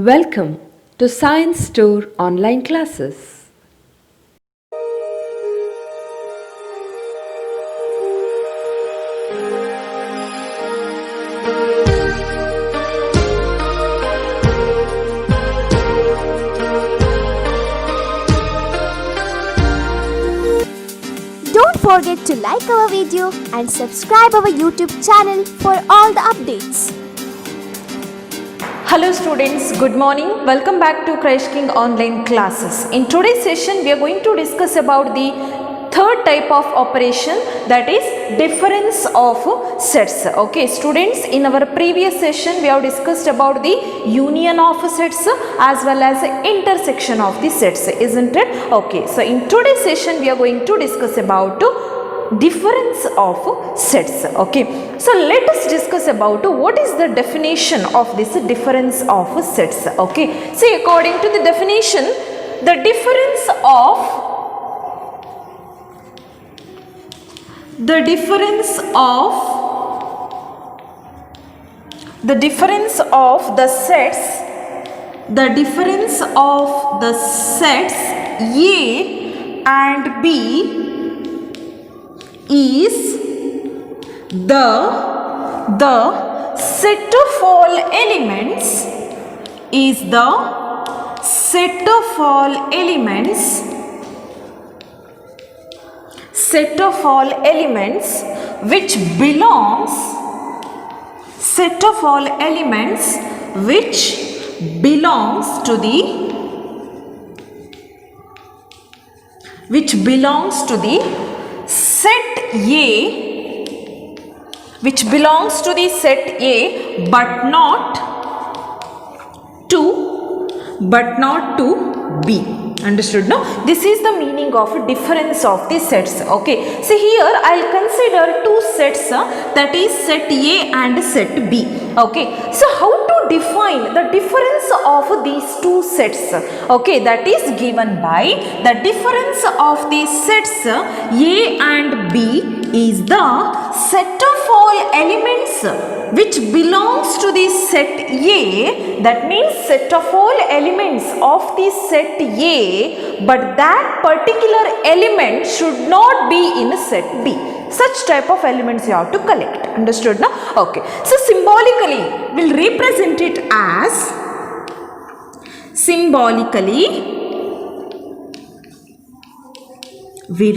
Welcome to Science Store online classes. Don't forget to like our video and subscribe our YouTube channel for all the updates. Hello students, good morning. Welcome back to Crash King online classes. In today's session, we are going to discuss about the third type of operation, that is difference of sets. Okay students, in our previous session we have discussed about the union of sets as well as intersection of the sets, isn't it? Okay, so in today's session we are going to discuss about difference of sets. Okay, so let us discuss about what is the definition of this difference of sets. Okay, see, according to the definition, the difference of the sets A and B is the set of all elements which belongs to the set A but not to B. Understood? No? This is the meaning of difference of the sets. Okay. See, here I will consider two sets, that is set A and set B. Okay. So how to define the difference of these two sets? Okay, that is given by the difference of the sets A and B is the set of all elements which belongs to the set A, that means set of all elements of the set A, but that particular element should not be in set B. Such type of elements you have to collect. Understood now? Okay. So symbolically we'll represent it as we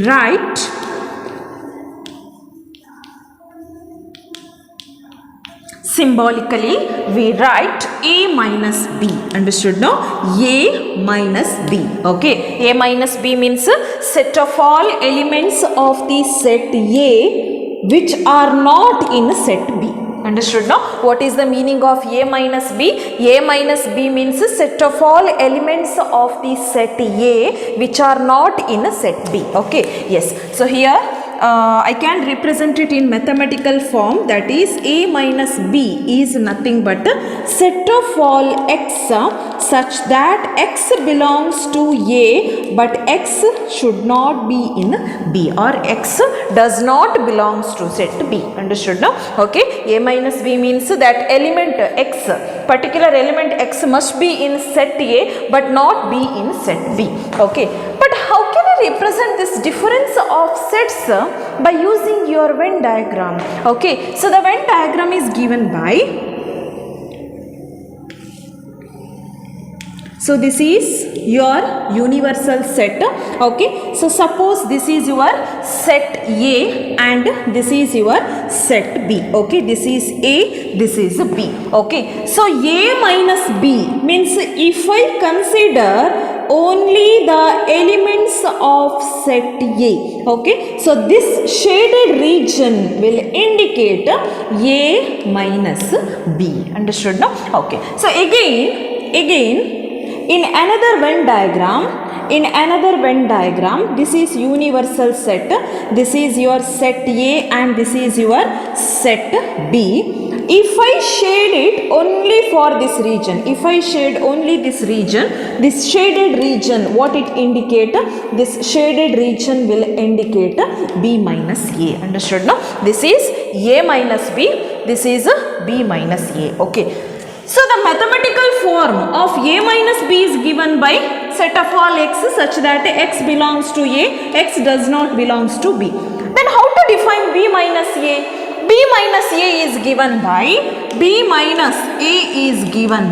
write A minus B. Understood now? A minus B. Okay. A minus B means set of all elements of the set A which are not in set B. Understood now? What is the meaning of A minus B? A minus B means set of all elements of the set A which are not in set B. Okay. Yes. So here I can represent it in mathematical form, that is A minus B is nothing but set of all x such that x belongs to A but x should not be in B, or x does not belongs to set B. Understood now? Okay. A minus B means that element x, particular element x must be in set A but not be in set B. Okay. But how can I represent this difference of sets by using your Venn diagram? Okay, so the Venn diagram is given by, so this is your universal set. Okay, so suppose this is your set A and this is your set B. Okay, this is A, this is B. Okay, so A minus B means if I consider only the elements of set A. Okay, so this shaded region will indicate A minus B. Understood now? Okay, so again in another Venn diagram, this is universal set, this is your set A and this is your set B. If I shade it only for this region, this shaded region, what it indicate? This shaded region will indicate B minus A. Understood now? This is A minus B, this is B minus A. Okay. So the mathematical form of a minus b is given by set of all x such that x belongs to a, x does not belongs to b. Then how to define b minus a? b minus a is given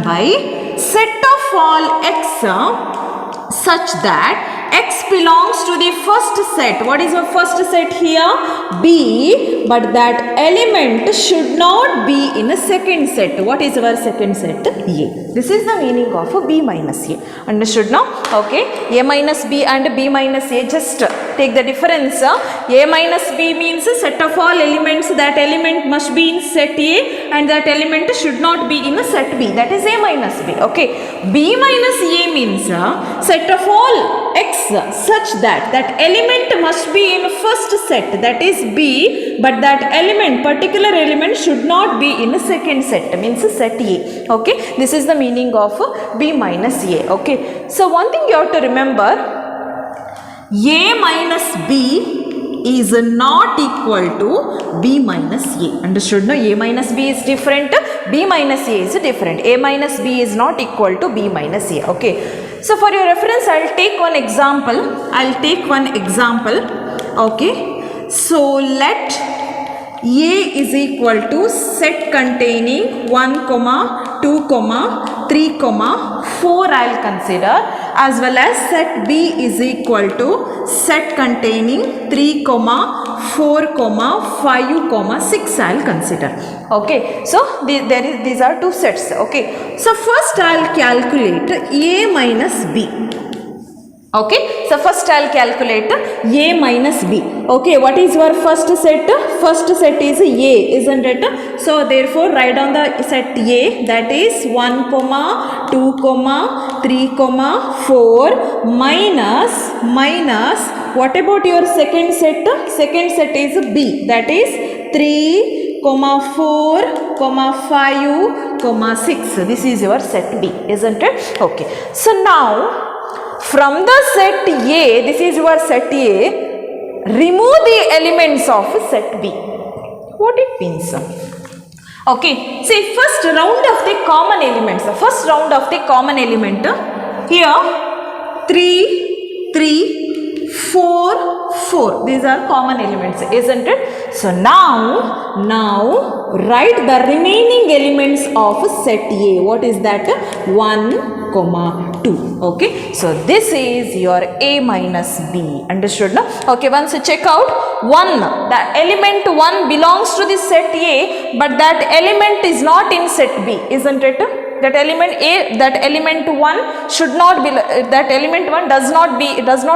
by set of all x such that x belongs to the first set. What is the first set here? B, but that element should not be in a second set. What is our second set? A. This is the meaning of b minus a. Understood now? Okay. A minus b and b minus a, just take the difference. A minus b means set of all elements. That element must be in set A and that element should not be in a set B. That is a minus b. Okay. B minus a means set of all x such that that element must be in first set, that is B, but that element, particular element should not be in a second set, means set A. Okay. This is the meaning of b minus a. Okay. So one thing you have to remember, a minus b is not equal to b minus a. Understood? No, a minus b is different, b minus a is different. A minus b is not equal to b minus a. Okay. So for your reference, I'll take one example. Okay. So let a is equal to set containing 1, 2, 3, 4 I'll consider, as well as set b is equal to set containing 3, 4, 5, 6 I'll consider. Okay. So these are two sets. Okay. So first I'll calculate a minus b. Okay. So first I'll calculate a minus b. Okay. What is your first set? First set is a, isn't it? So therefore write down the set a, that is 1, 2, 3, 4 minus what about your second set? Second set is b, that is 3, 4, 5, 6. This is your set b, isn't it? Okay. So now from the set A, this is your set A, remove the elements of set B. What it means? Okay. See, first round of the common elements. First round of the common element here 3, 4, 4. These are common elements, isn't it? So now write the remaining elements of set A. What is that? 1, 2. Okay. So this is your a minus b. Understood now? Okay. Once you check out 1, the element 1 belongs to the set A, but that element is not in set B, isn't it? That element A, that element 1 should not be, that element 1 does not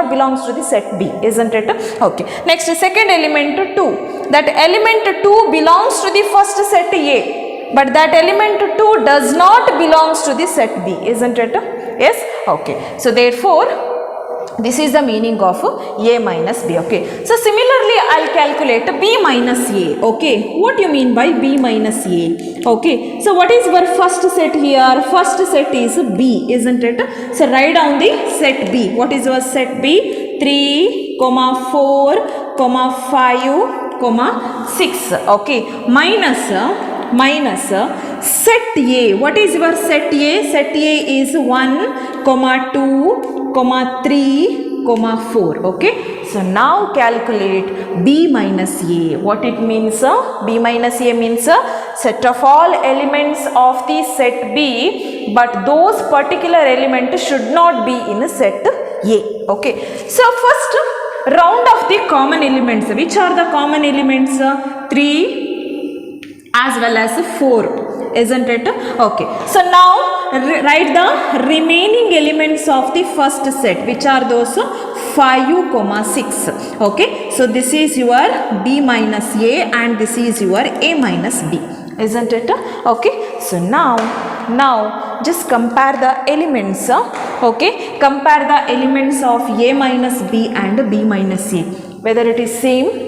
belongs to the set B, isn't it? Okay. Next, second element 2. That element 2 belongs to the first set A, but that element 2 does not belongs to the set B, isn't it? Yes? Okay. So therefore this is the meaning of a minus b. Okay. So similarly I'll calculate b minus a. Okay. What do you mean by b minus a? Okay. So what is our first set here? First set is b, isn't it? So write down the set b. What is our set b? 3, 4, 5, 6. Okay. Minus set a. What is your set a? Set a is 1, 2, 3, 4. Okay. So now calculate b minus a. What it means? B minus a means set of all elements of the set B, but those particular elements should not be in a set A. Okay. So first round of the common elements. Which are the common elements? 3 as well as 4, isn't it? Okay. So now write the remaining elements of the first set. Which are those? 5, 6. Okay. So this is your b minus a and this is your a minus b, isn't it? Okay. So now just compare the elements. Okay. Compare the elements of a minus b and b minus a. Whether it is same.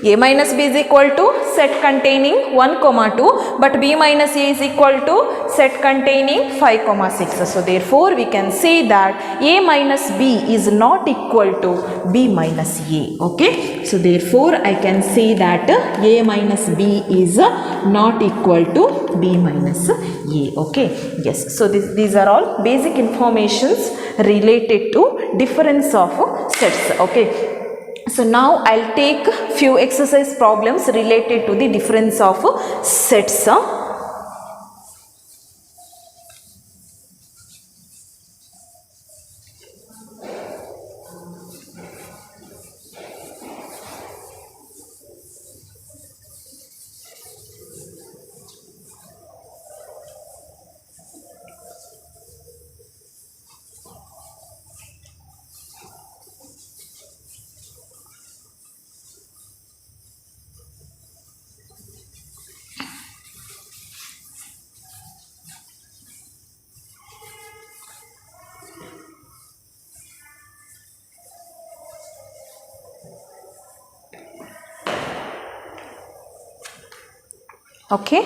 A minus b is equal to set containing 1, 2, but b minus a is equal to set containing 5, 6. So therefore we can say that a minus b is not equal to b minus a. Okay. So therefore I can say that a minus b is not equal to b minus a. A. Okay, yes. So these are all basic informations related to difference of sets. Okay. So now I'll take few exercise problems related to the difference of sets. Okay,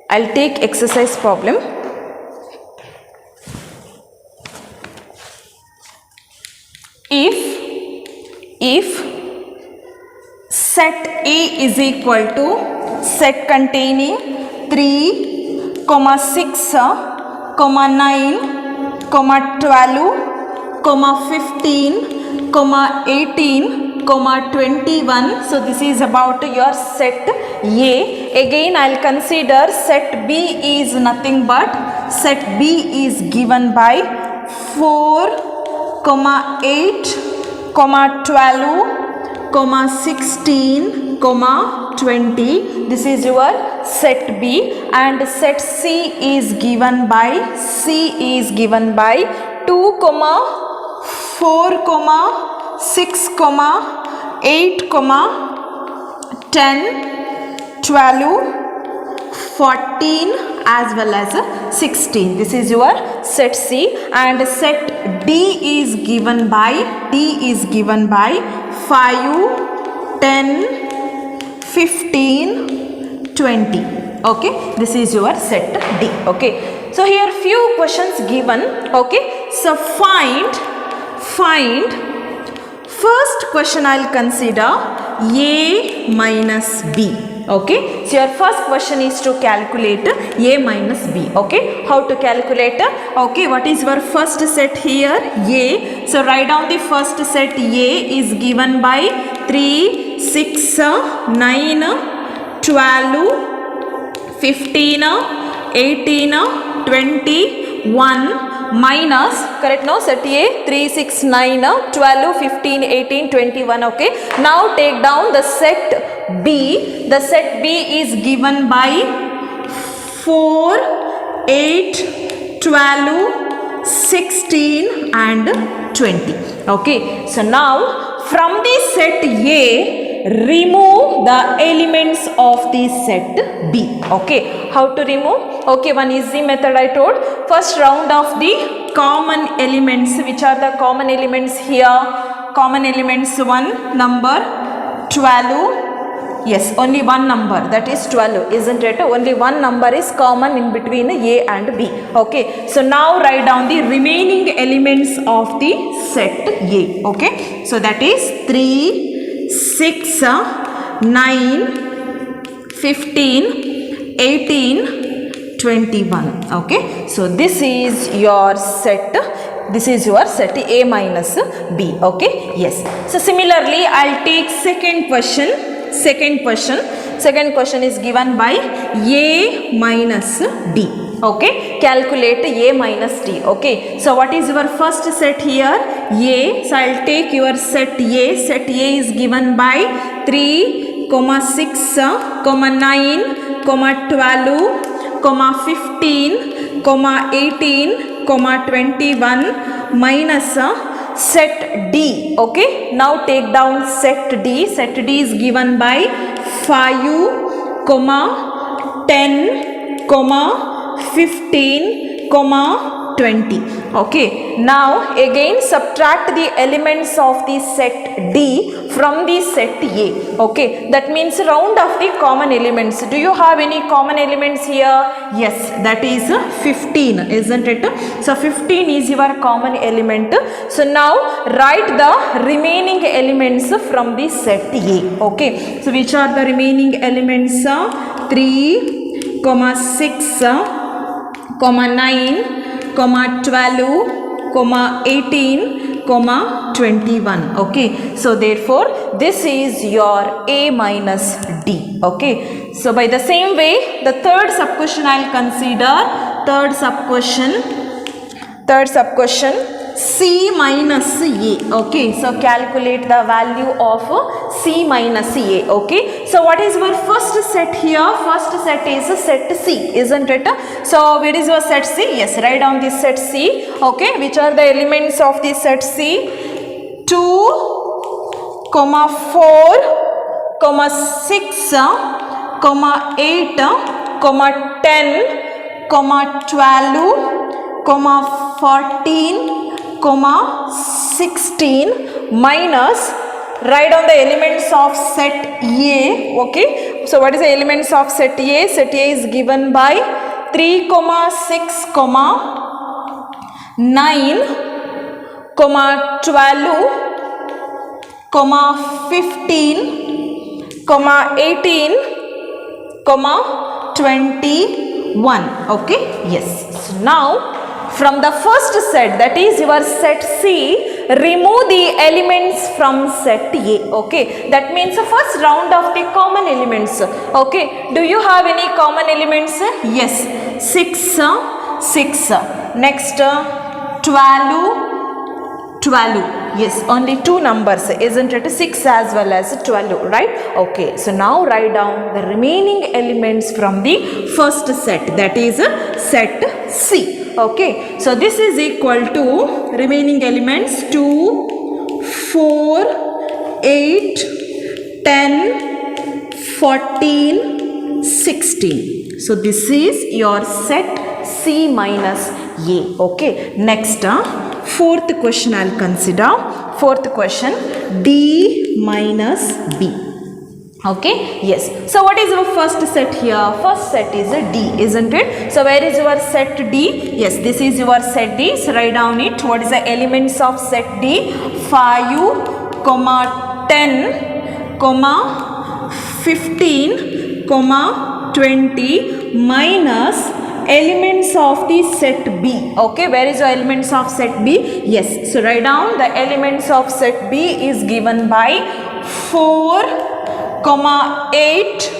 I'll take exercise problem. If set A is equal to set containing 3, 6, 9, 12, 15, 18, 21. So this is about your set A. Again I'll consider set B is nothing but set B is given by 4, 8, 12, 16, 20. This is your set B, and set C is given by 2, 4, 6, 8, 10, 12, 14 as well as 16. This is your set C, and set D is given by 5, 10, 15, 20. Okay, this is your set D. Okay, so here few questions given. Okay, so find first question I'll consider A minus B. Okay, so your first question is to calculate A minus B. Okay, how to calculate? Okay, what is your first set here? A. So write down the first set. A is given by 3, 6, 9, 12, 15, 18, 21 minus, correct, no, set A 3, 6, 9, 12, 15, 18, 21. Okay, now take down the set B. The set B is given by 4, 8, 12, 16 and 20. Okay, so now from the set A, remove the elements of the set B. Okay, how to remove? Okay, one easy method I told. First, round off the common elements. Which are the common elements here? Common elements, one number 12. Yes, only one number, that is 12, isn't it? Only one number is common in between A and B. Okay, so now write down the remaining elements of the set A. Okay, so that is 3, 6, 9, 15, 18, 21. Okay, so this is your set. This is your set A minus B. Okay, yes. So similarly, I'll take second question. Second question is given by A minus D. Okay, calculate A minus D. Okay, so what is your first set here? A. So I'll take your set A. Set A is given by 3, 6, 9, 12, 15, 18, 21 minus set D. Okay, now take down set D. Set D is given by 5, 10, 15, 20. Okay, now again subtract the elements of the set D from the set A. Okay, that means round off the common elements. Do you have any common elements here? Yes, that is 15, isn't it? So 15 is your common element. So now write the remaining elements from the set A. Okay, so which are the remaining elements? 3, 6, comma 9, comma 12, comma 18, comma 21. Okay, so therefore this is your A minus D. Okay, so by the same way, the third sub question I'll consider. Third sub question C minus A. Okay, so calculate the value of C minus A. Okay, so what is our first set here? First set is set C, isn't it? So where is your set C? Yes, write down this set C. Okay, which are the elements of this set C? 2, comma 4, comma 6, comma 8, comma 10, comma 12, comma 14, comma 16 minus, write down the elements of set A. Okay, so what is the elements of set A? Set A is given by 3, comma 6, comma 9, comma 12, comma 15, comma 18, comma 21. Okay, yes. So now from the first set, that is your set C, remove the elements from set A. Okay, that means the first round of the common elements. Okay, do you have any common elements? Yes, 6, 6. Next 12. Yes, only two numbers, isn't it? 6 as well as 12, right? Okay, so now write down the remaining elements from the first set, that is set C. Okay, so this is equal to remaining elements 2, 4, 8, 10, 14, 16. So this is your set C minus A. Okay, next fourth question I'll consider. Fourth question, D minus B. Okay, yes. So what is our first set here? First set is a D, isn't it? So where is your set D? Yes, this is your set D. So write down it. What is the elements of set D? 5, comma 10, comma 15, comma 20 minus elements of the set B. Okay, where is the elements of set B? Yes, so write down the elements of set B is given by 4, comma 8,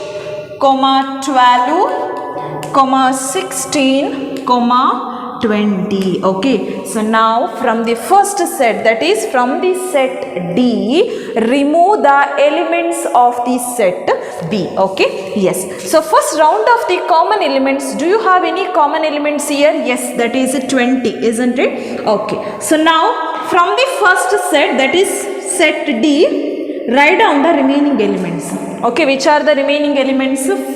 comma 12, comma 16, comma 20. Okay, so now from the first set, that is from the set D, remove the elements of the set B. Okay, yes. So first round of the common elements, do you have any common elements here? Yes, that is 20, isn't it? Okay, so now from the first set, that is set D, write down the remaining elements. Okay, which are the remaining elements? 5,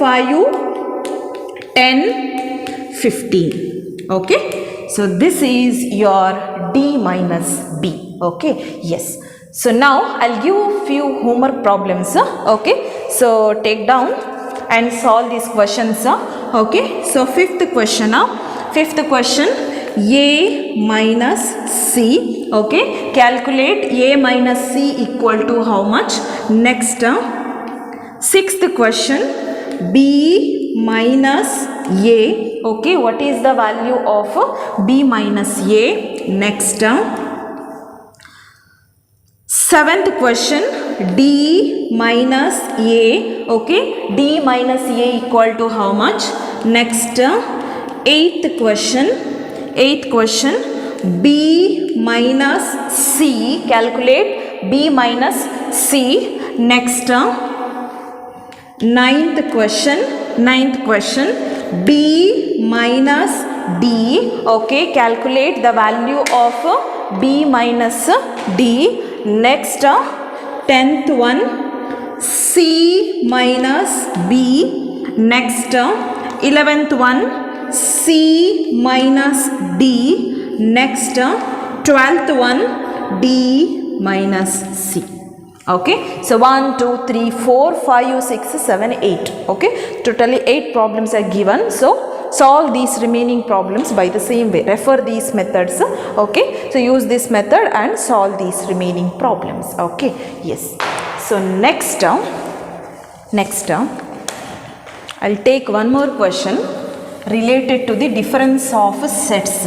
10, 15. Okay, so this is your D minus B. Okay, yes. So now I'll give few homework problems. Okay, so take down and solve these questions. Okay, so fifth question, A minus C. Okay, calculate A minus C equal to how much? Next, sixth question, B minus A. Okay, what is the value of B minus A? Next, seventh question, D minus A. Okay, D minus A equal to how much? Next, eighth question, B minus C. Calculate B minus C. Next, ninth question, B minus D. Okay, calculate the value of B minus D. Next, 10th one, C minus B. Next, 11th one, C minus D. Next, 12th one, D minus C. Okay, so 1, 2, 3, 4, 5, 6, 7, 8. Okay, totally 8 problems are given. So solve these remaining problems by the same way. Refer these methods. Okay, so use this method and solve these remaining problems. Okay, yes. So next I'll take one more question. related to the difference of sets.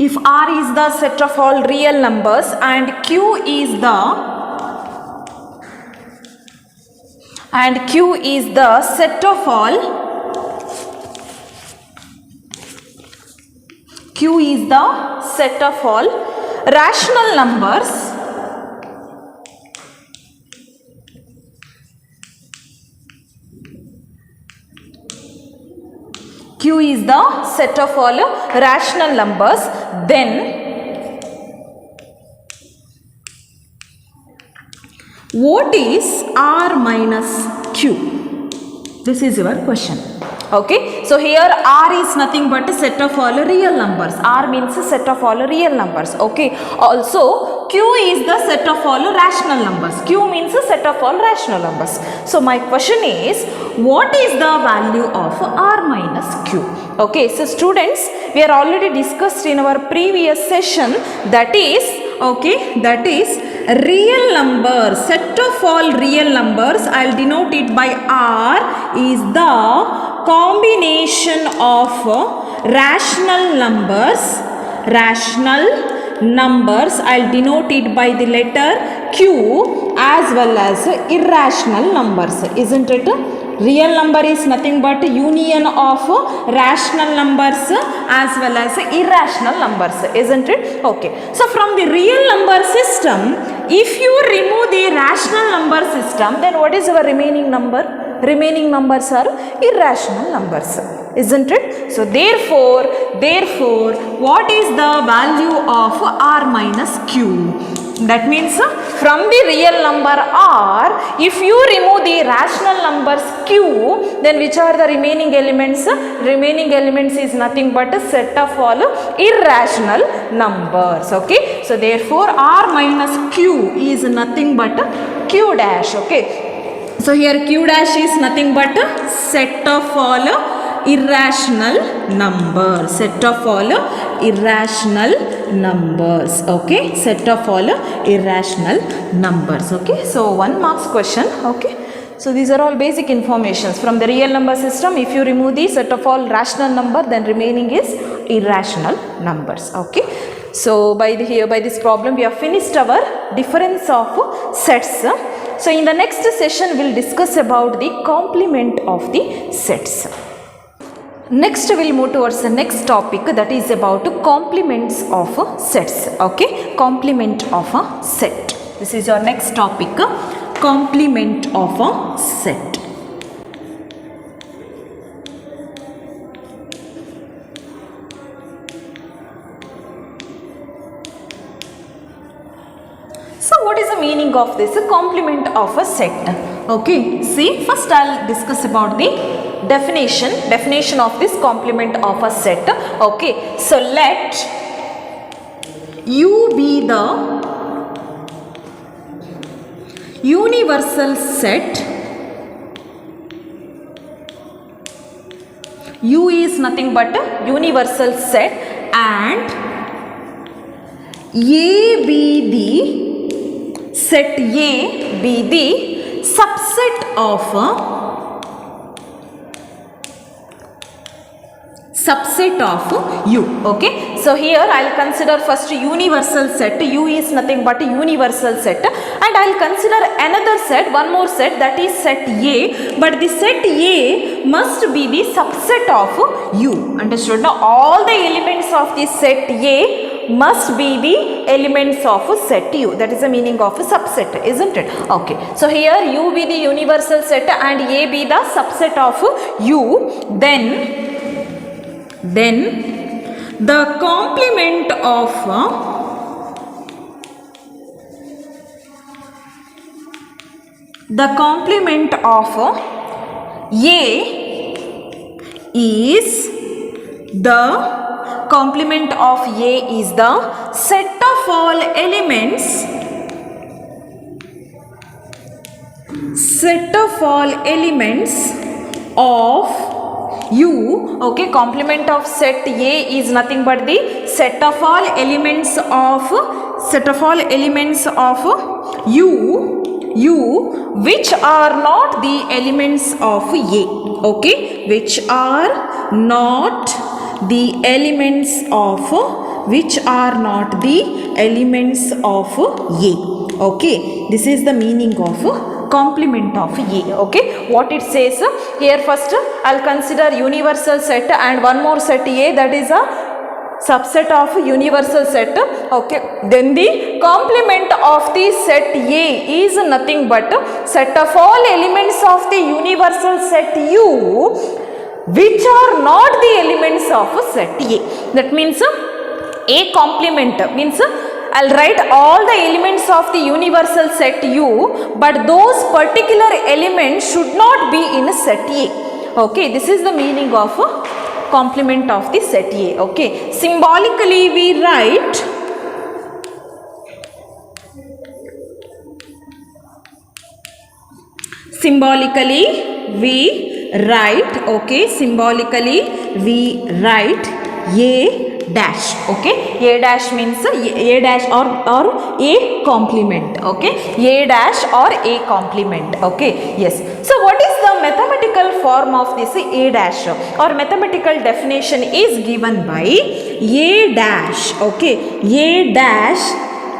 If R is the set of all real numbers and Q is the set of all rational numbers then what is R minus Q? This is your question. Okay, so here R is nothing but a set of all real numbers. R means a set of all real numbers. Okay, also Q is the set of all rational numbers. Q means a set of all rational numbers. So my question is, what is the value of R minus Q? Okay, so students, we are already discussed in our previous session, that is real numbers, set of all real numbers. I'll denote it by R is the combination of rational numbers. I'll denote it by the letter Q, as well as irrational numbers, isn't it? Real number is nothing but union of rational numbers as well as irrational numbers, isn't it? Okay, so from the real number system, if you remove the rational number system, then what is our remaining number? Remaining numbers are irrational numbers, isn't it? So therefore what is the value of R minus Q? That means from the real number R, if you remove the rational numbers Q, then which are the remaining elements? Remaining elements is nothing but a set of all irrational numbers. Okay, so therefore R minus Q is nothing but Q dash. Okay, so here Q dash is nothing but a set of all irrational numbers, set of all irrational numbers. Okay, set of all irrational numbers. Okay, so 1 marks question. Okay, so these are all basic informations from the real number system. If you remove the set of all rational number, then remaining is irrational numbers. Okay, so by this problem we have finished our difference of sets. So in the next session we'll discuss about the complement of the sets. Next we'll move towards the next topic, that is about complements of sets. Okay, complement of a set. This is your next topic, complement of a set. So what is the meaning of this complement of a set? Okay, see, first I'll discuss about the definition of this complement of a set. Okay, so let U be the universal set. U is nothing but a universal set, and A be the set A be the subset subset of U. Okay, so here I'll consider first universal set. U is nothing but a universal set, and I'll consider another set, one more set, that is set A, but the set A must be the subset of U. Understood? Now all the elements of the set A must be the elements of set U. That is the meaning of a subset, isn't it? Okay, so here U be the universal set and A be the subset of U. Then the complement of A is the complement of A is the set of all elements of U. Okay, complement of set A is nothing but the set of all elements of U which are not the elements of A. Okay, which are not the elements of A. Okay, this is the meaning of complement of A. Okay, what it says here, first I'll consider universal set and one more set A, that is a subset of universal set. Okay, then the complement of the set A is nothing but set of all elements of the universal set U which are not the elements of set A. That means A complement means I'll write all the elements of the universal set U, but those particular elements should not be in set A. Okay, this is the meaning of complement of the set A. Okay, symbolically we write okay, symbolically we write A dash. Okay, A dash means A dash or A complement. Okay, A dash or A complement. Okay, yes. So what is the mathematical form of this A dash, or mathematical definition is given by A dash. Okay, A dash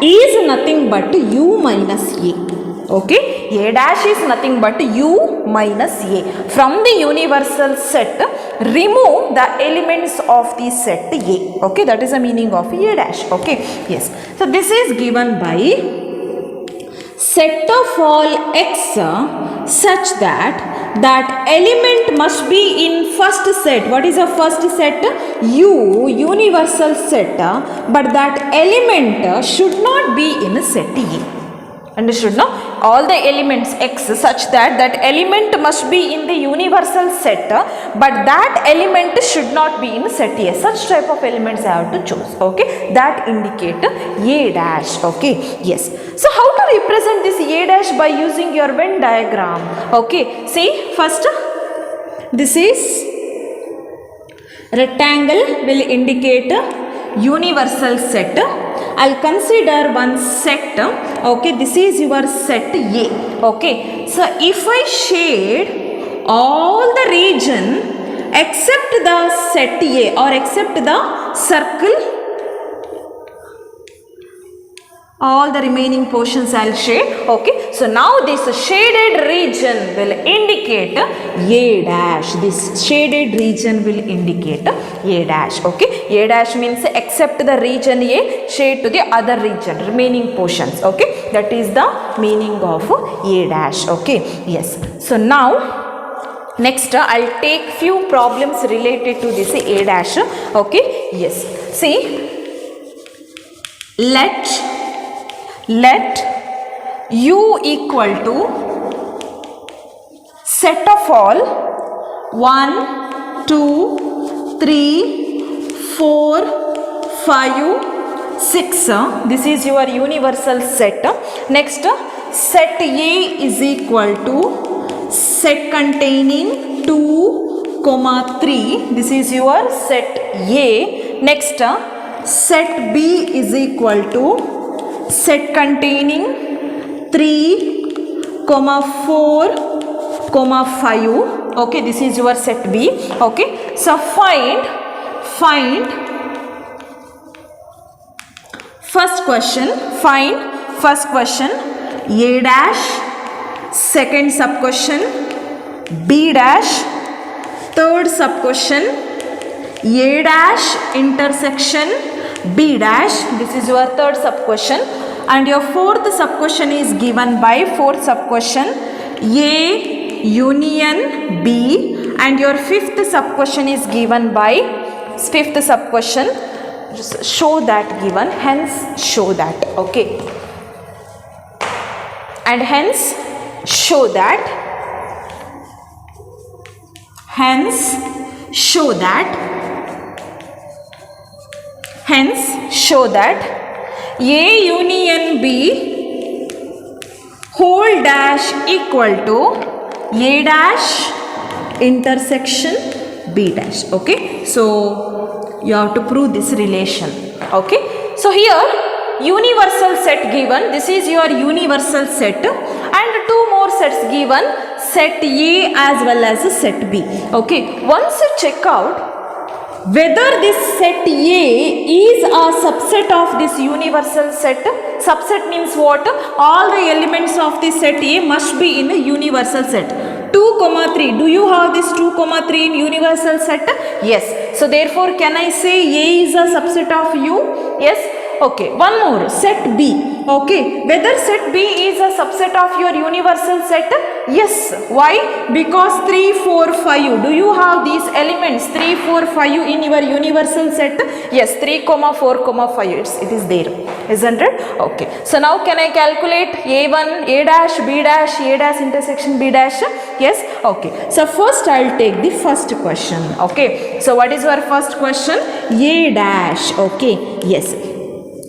is nothing but U minus A. Okay, A dash is nothing but U minus A. From the universal set, remove the elements of the set A. Okay, that is the meaning of A dash. Okay, yes. So this is given by set of all X such that element must be in first set. What is a first set? U, universal set, but that element should not be in set A. Understood? No, all the elements X such that element must be in the universal set, but that element should not be in set A. Such type of elements I have to choose. Okay, that indicate A dash. Okay, yes. So how to represent this A dash? By using your Venn diagram. Okay, see, first this is rectangle will indicate universal set. I'll consider one set. Okay, this is your set A. Okay, so if I shade all the region except the set A, or except the circle, all the remaining portions I'll shade. Okay, so now this shaded region will indicate A dash. This shaded region will indicate A dash. Okay, A dash means except the region A, shade to the other region, remaining portions. Okay, that is the meaning of A dash. Okay, yes. So now next I'll take few problems related to this A dash. Okay, yes. See, let U equal to set of all 1, 2, 3, 4, 5, 6. This is your universal set. Next, set A is equal to set containing 2, 3. This is your set A. Next, set B is equal to set containing 3, 4, 5. Okay, this is your set B. Okay, so find find first question, A dash, second sub question B dash, third sub question A dash intersection B dash, this is your third sub question, and your fourth sub question is given by fourth sub question A union B, and your fifth sub question is given by fifth sub question, just show that given, hence show that, okay, and hence show that, hence show that A union B whole dash equal to A dash intersection B dash, okay. So you have to prove this relation, okay. So here universal set given, this is your universal set, and two more sets given, set A as well as set B, okay. Once you check out whether this set A is a subset of this universal set, subset means what? All the elements of the set A must be in a universal set. 2, 3. Do you have this 2, 3 in universal set? Yes. So therefore can I say A is a subset of U? Yes. Okay. One more. Set B. Okay. Whether set B is a subset of your universal set? Yes. Why? Because 3, 4, 5. Do you have these elements 3, 4, 5 in your universal set? Yes. 3, 4, 5. It is there. Isn't it? Okay. So now can I calculate A1, A dash, B dash, A dash intersection B dash? Yes. Okay. So first I will take the first question. Okay. So what is your first question? A dash. Okay. Yes.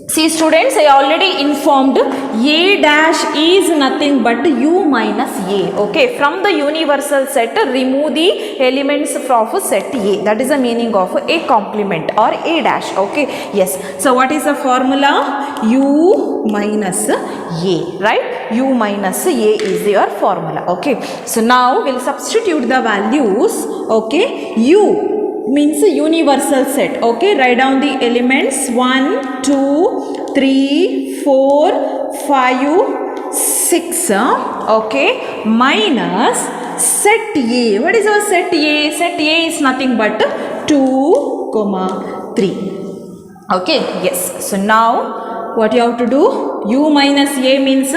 See students, I already informed A dash is nothing but U minus A. Okay, from the universal set, remove the elements from set A. That is the meaning of A complement or A dash. Okay, yes. So what is the formula? U minus A, right? U minus A is your formula. Okay, so now we'll substitute the values. Okay, U means universal set. Okay, write down the elements 1, 2, 3, 4, 5, 6. Okay, minus set A. What is our set A? Set A is nothing but 2, 3. Okay, yes. So now what you have to do? U minus A means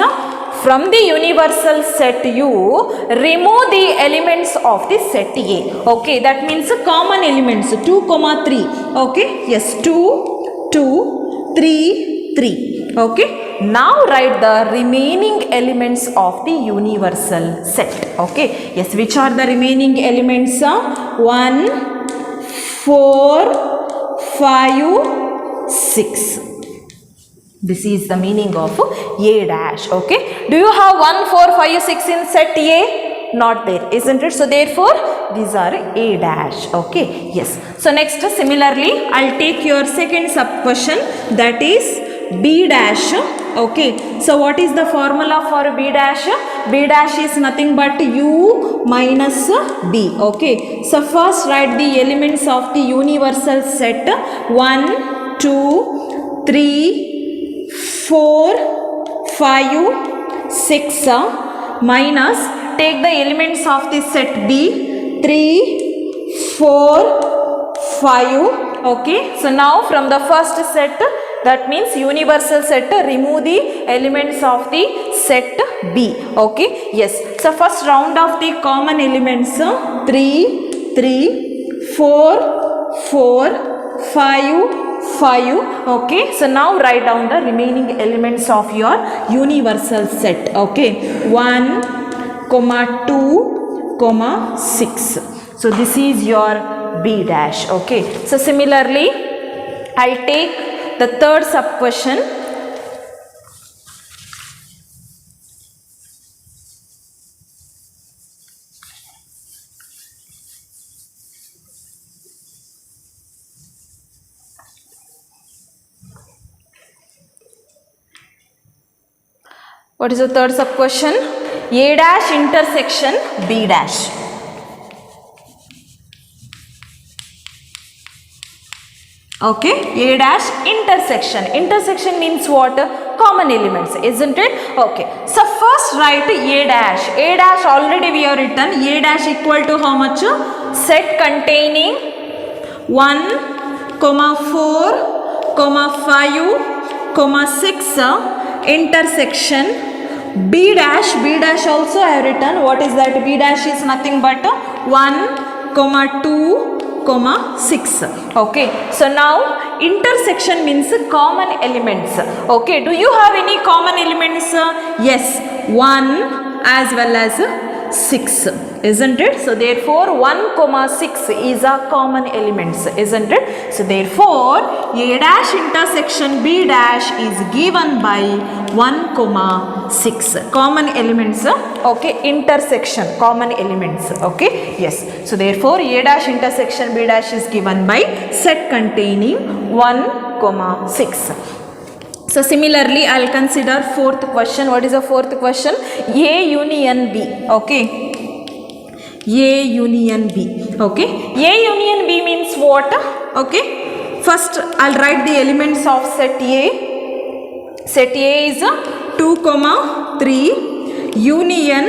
from the universal set U, remove the elements of the set A. Okay, that means common elements 2, 3. Okay, yes, 2, 2, 3, 3. Okay, now write the remaining elements of the universal set. Okay, yes, which are the remaining elements? 1, 4, 5, 6. This is the meaning of A dash. Okay. Do you have 1, 4, 5, 6 in set A? Not there, isn't it? So therefore, these are A dash. Okay. Yes. So next, similarly, I'll take your second sub question, that is B dash. Okay. So what is the formula for B dash? B dash is nothing but U minus B. Okay. So first write the elements of the universal set 1, 2, 3, 4, 5, 6 minus, take the elements of the set B 3, 4, 5. Okay. So now from the first set, that means universal set, remove the elements of the set B. Okay. Yes. So first round of the common elements 3, 3, 4, 4, 5, 5. Okay, so now write down the remaining elements of your universal set. Okay, 1, 2, 6. So this is your B dash. Okay, so similarly, I'll take the third sub question. What is the third sub question? A dash intersection B dash. Okay, A dash intersection. Intersection means what? Common elements, isn't it? Okay, so first write A dash. A dash already we have written. A dash equal to how much? Set containing 1, 4, 5, 6 intersection B dash. B dash also I have written. What is that? B dash is nothing but 1, 2, 6. Okay, so now intersection means common elements. Okay, do you have any common elements? Yes, 1 as well as 6, isn't it? So therefore 1, 6 is a common elements, isn't it? So therefore A dash intersection B dash is given by 1, 6 common elements. Okay, intersection common elements. Okay, yes. So therefore A dash intersection B dash is given by set containing 1, 6. So similarly, I will consider fourth question. What is the fourth question? A union B. Okay. A union B. Okay. A union B means what? Okay. First, I will write the elements of set A. Set A is 2, 3. Union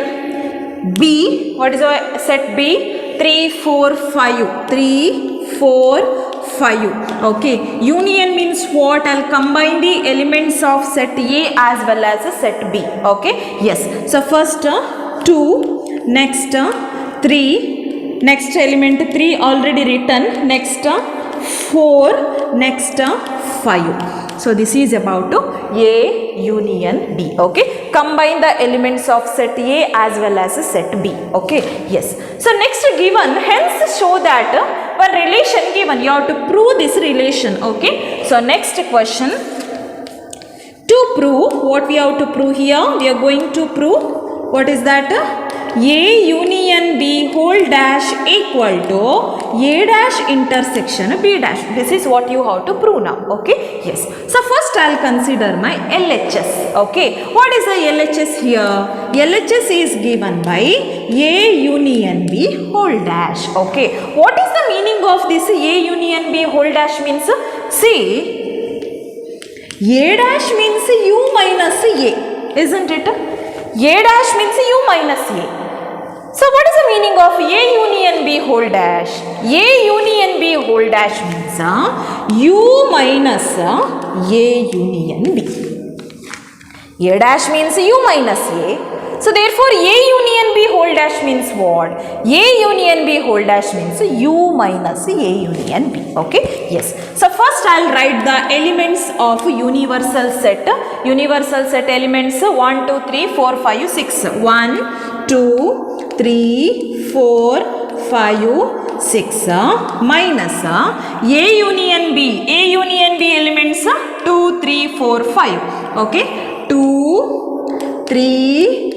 B. What is the set B? 3, 4, 5. 3, 4, 5. Okay, union means what? I'll combine the elements of set A as well as set B. Okay, yes. So first 2, next 3, next element 3 already written, next 4, next 5. So this is about A union B. Okay, combine the elements of set A as well as set B. Okay, yes. So next given, hence show that one relation given, you have to prove this relation. Okay, so next question, to prove, what we have to prove here? We are going to prove, what is that? A union B whole dash equal to A dash intersection B dash. This is what you have to prove now. Okay, yes. So first I will consider my LHS. Okay, what is the LHS here? LHS is given by A union B whole dash. Okay, what is the meaning of this A union B whole dash means? See, A dash means U minus A, isn't it? A dash means U minus A. So what is the meaning of A union B whole dash? A union B whole dash means U minus A union B. A dash means U minus A. So therefore A union B whole dash means what? A union B whole dash means U minus A union B. Okay, yes. So first I will write the elements of universal set. Universal set elements 1, 2, 3, 4, 5, 6. 1, 2, 3, 4, 5, 6 minus A union B. A union B elements 2, 3, 4, 5. Okay, 2, 3,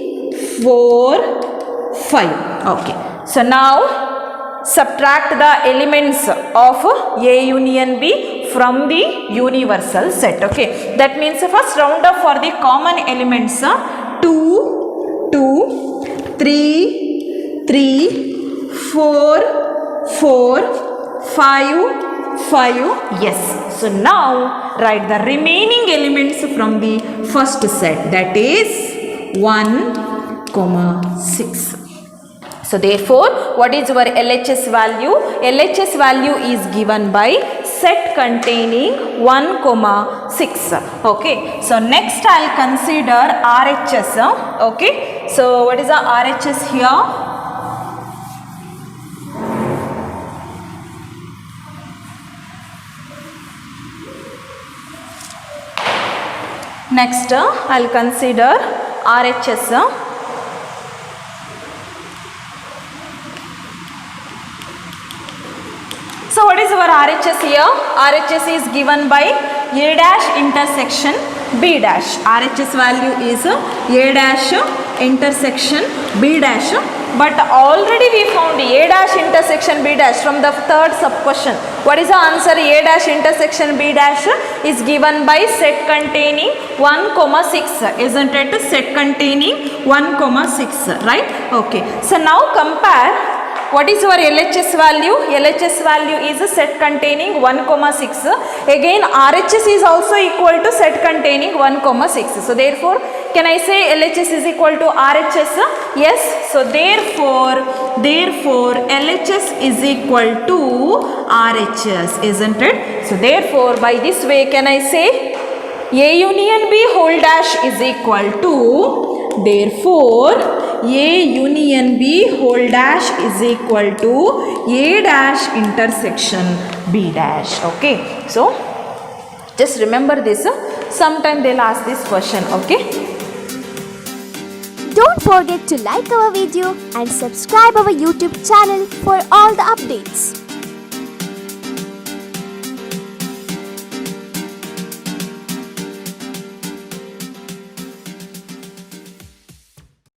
4, 5. Okay, so now subtract the elements of A union B from the universal set. Okay, that means first round up for the common elements 2, 2, 3, 3, 4, 4, 5, 5. Yes. So now write the remaining elements from the first set, that is 1, 6. So therefore, what is our LHS value? LHS value is given by set containing 1, 6. Okay. So next I will consider RHS. Okay. So what is the RHS here? Next I will consider RHS. So what is our RHS here? RHS is given by A dash intersection B dash. RHS value is A dash intersection B dash. But already we found A dash intersection B dash from the third sub question. What is the answer? A dash intersection B dash is given by set containing 1, 6. Isn't it? Set containing 1, 6. Right? Okay. So now compare What is your LHS value? LHS value is a set containing 1 comma 6. Again RHS is also equal to set containing 1 comma 6. So therefore can I say LHS is equal to RHS? Yes. So therefore LHS is equal to RHS, isn't it? So therefore by this way can I say A union B whole dash is equal to, therefore A union B whole dash is equal to A dash intersection B dash. Okay, so just remember this. Sometime they'll ask this question. Okay. Don't forget to like our video and subscribe our YouTube channel for all the updates.